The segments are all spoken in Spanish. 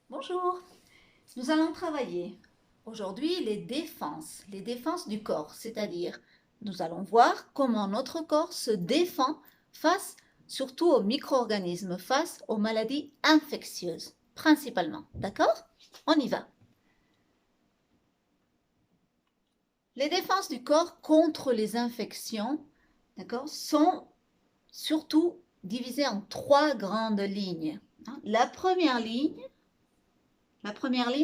Bonjour, nous allons travailler aujourd'hui les défenses du corps, c'est-à-dire nous allons voir comment notre corps se défend face surtout aux micro-organismes, face aux maladies infectieuses, principalement. D'accord? On y va. Les défenses du corps contre les infections, d'accord, sont surtout divisées en trois grandes lignes. La première ligne,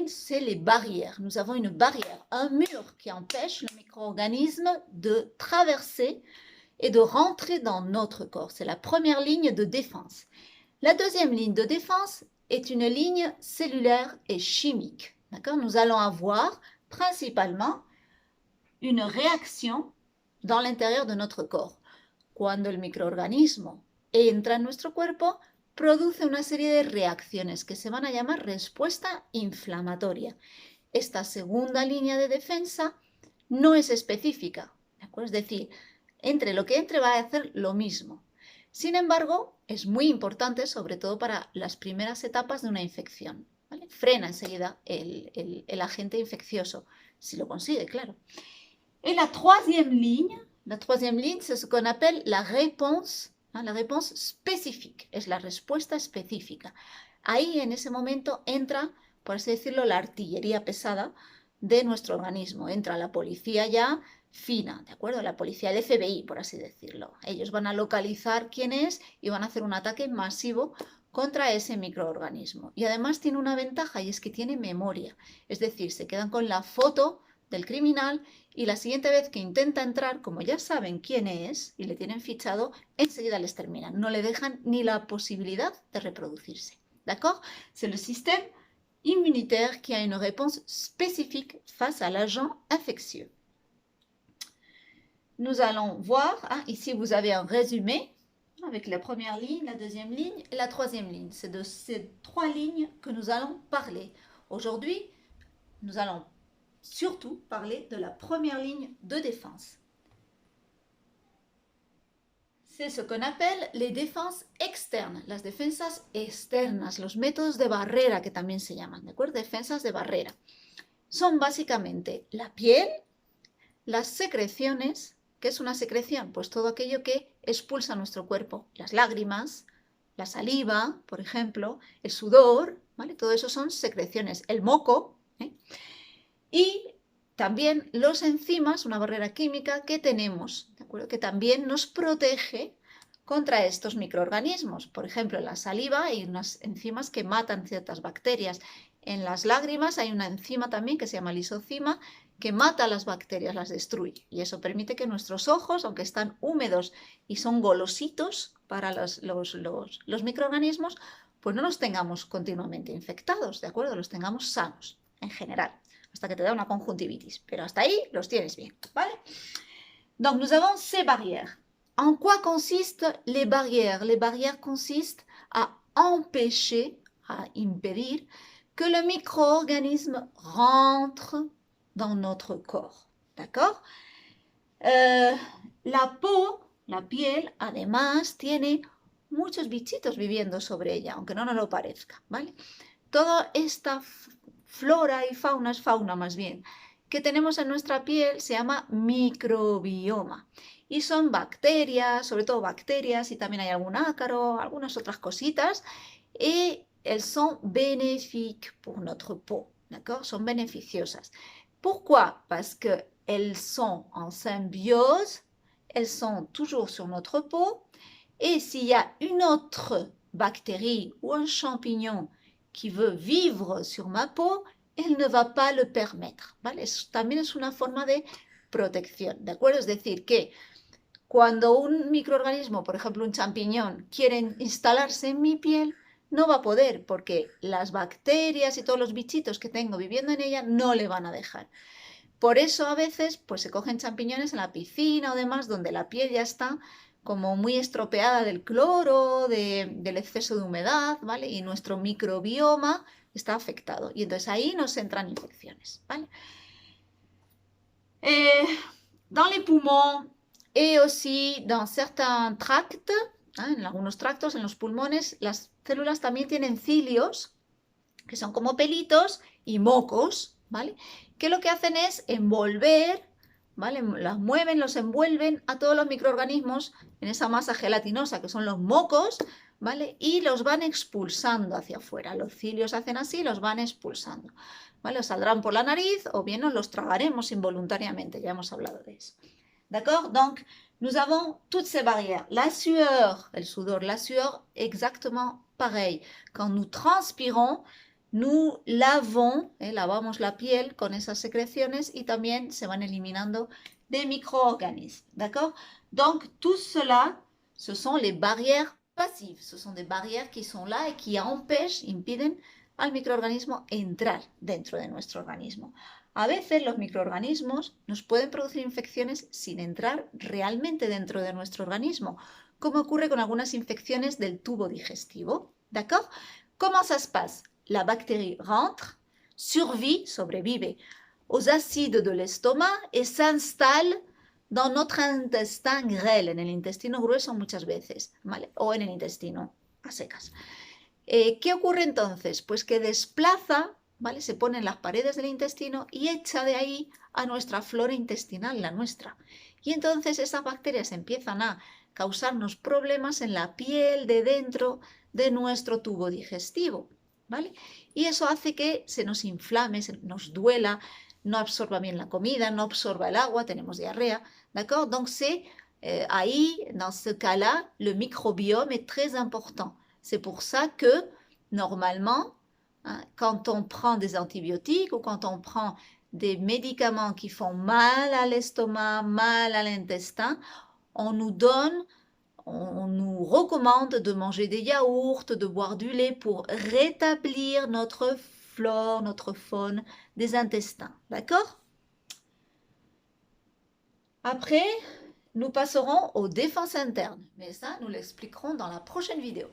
c'est les barrières. Nous avons une barrière, un mur qui empêche le micro-organisme de traverser et de rentrer dans notre corps. C'est la première ligne de défense. La deuxième ligne de défense est une ligne cellulaire et chimique. D'accord? Nous allons avoir principalement une réaction dans l'intérieur de notre corps. Cuando el microorganismo entra en nuestro cuerpo, produce una serie de reacciones que se van a llamar respuesta inflamatoria. Esta segunda línea de defensa no es específica, ¿de acuerdo? Es decir, entre lo que entre va a hacer lo mismo. Sin embargo, es muy importante, sobre todo para las primeras etapas de una infección. ¿Vale? Frena enseguida el agente infeccioso, si lo consigue, claro. Et la troisième ligne, c'est ce qu'on appelle la réponse específica, es la respuesta específica. Ahí, en ese momento, entra, por así decirlo, la artillería pesada de nuestro organismo. Entra la policía ya fina, ¿de acuerdo? La policía del FBI, por así decirlo. Ellos van a localizar quién es y van a hacer un ataque masivo contra ese microorganismo. Y además tiene una ventaja y es que tiene memoria. Es decir, se quedan con la foto del criminal y la siguiente vez que intenta entrar, como ya saben quién es y le tienen fichado, enseguida les terminan. No le dejan ni la posibilidad de reproducirse. D'accord? C'est le système immunitaire qui a une réponse spécifique face à l'agent infectieux. Nous allons voir, ici vous avez un résumé avec la première ligne, la deuxième ligne et la troisième ligne. C'est de ces trois lignes que nous allons parler. Aujourd'hui, nous allons surtout parler de la première ligne de défense. C'est ce qu'on appelle les défenses externas, las defensas externas, los métodos de barrera que también se llaman, ¿de acuerdo? Defensas de barrera. Son básicamente la piel, las secreciones. ¿Qué es una secreción? Pues todo aquello que expulsa nuestro cuerpo, las lágrimas, la saliva, por ejemplo, el sudor, ¿vale? Todo eso son secreciones, el moco, y también los enzimas, una barrera química que tenemos, ¿de acuerdo? Que también nos protege contra estos microorganismos. Por ejemplo, en la saliva hay unas enzimas que matan ciertas bacterias. En las lágrimas hay una enzima también que se llama lisocima que mata las bacterias, las destruye. Y eso permite que nuestros ojos, aunque están húmedos y son golositos para los microorganismos, pues no los tengamos continuamente infectados, ¿de acuerdo? Los tengamos sanos en general. Hasta que te da una conjuntivitis. Pero hasta ahí los tienes bien, ¿vale? Donc, nous avons ces barrières. En quoi consistent les barrières? Les barrières consistent à empêcher, à impedir, que le micro-organisme rentre dans notre corps. ¿D'accord? La peau, la piel, además, tiene muchos bichitos viviendo sobre ella, aunque no nos lo parezca, ¿vale? Toda esta flora y fauna, es fauna más bien, que tenemos en nuestra piel se llama microbioma. Y son bacterias, sobre todo bacterias, y también hay algún ácaro, algunas otras cositas, y elles sont bénéfiques pour notre peau, d'accord? Son beneficiosas. Pourquoi? Parce qu'elles sont en symbiose, elles sont toujours sur notre peau, et s'il y a une autre bactérie ou un champignon qui veut vivre sur ma peau, él ne va pas le permettre, ¿vale? También es una forma de protección, ¿de acuerdo? Es decir, que cuando un microorganismo, por ejemplo un champiñón, quiere instalarse en mi piel, no va a poder porque las bacterias y todos los bichitos que tengo viviendo en ella no le van a dejar. Por eso a veces pues se cogen champiñones en la piscina o demás donde la piel ya está como muy estropeada del cloro, del exceso de humedad, ¿vale? Y nuestro microbioma está afectado. Y entonces ahí nos entran infecciones, ¿vale? Dans les poumons et aussi dans certains tracts, en algunos tractos, en los pulmones, las células también tienen cilios que son como pelitos, y mocos, ¿vale? Que lo que hacen es envolver, ¿vale? Los mueven, los envuelven a todos los microorganismos en esa masa gelatinosa que son los mocos, ¿vale? Y los van expulsando hacia afuera. Los cilios hacen así, los van expulsando, ¿vale? O saldrán por la nariz o bien nos los tragaremos involuntariamente, ya hemos hablado de eso. D'accord? Donc, nous avons toutes ces barrières. La sueur, el sudor, la sueur, exactement pareil. Quand nous transpirons, nous lavons, lavamos la piel con esas secreciones y también se van eliminando des micro-organismes. D'accord? Donc, tout cela, ce sont les barrières passives. Ce sont des barrières qui sont là et qui empêchent, impiden al microorganismo entrar dentro de nuestro organismo. A veces los microorganismos nos pueden producir infecciones sin entrar realmente dentro de nuestro organismo, como ocurre con algunas infecciones del tubo digestivo. D'accord? Comment ça se passe? La bactérie rentre, survit, sobrevive aux acides de l'estomac et s'installe dans notre intestin grêle, en el intestino grueso muchas veces, ¿vale? O en el intestino a secas. ¿Qué ocurre entonces? Pues que desplaza, ¿vale? Se pone en las paredes del intestino y echa de ahí a nuestra flora intestinal, la nuestra. Y entonces esas bacterias empiezan a causarnos problemas en la piel de dentro de nuestro tubo digestivo, ¿vale? Y eso hace que se nos inflame, se nos duela, no absorba bien la comida, no absorba el agua, tenemos diarrea, d'accord? Donc c'est ahí, dans ce cas-là, le microbiome est très important. C'est pour ça que, normalement, hein, quand on prend des antibiotiques ou quand on prend des médicaments qui font mal à l'estomac, mal à l'intestin, on nous recommande de manger des yaourts, de boire du lait pour rétablir notre flore, notre faune des intestins. D'accord? Après, nous passerons aux défenses internes. Mais ça, nous l'expliquerons dans la prochaine vidéo.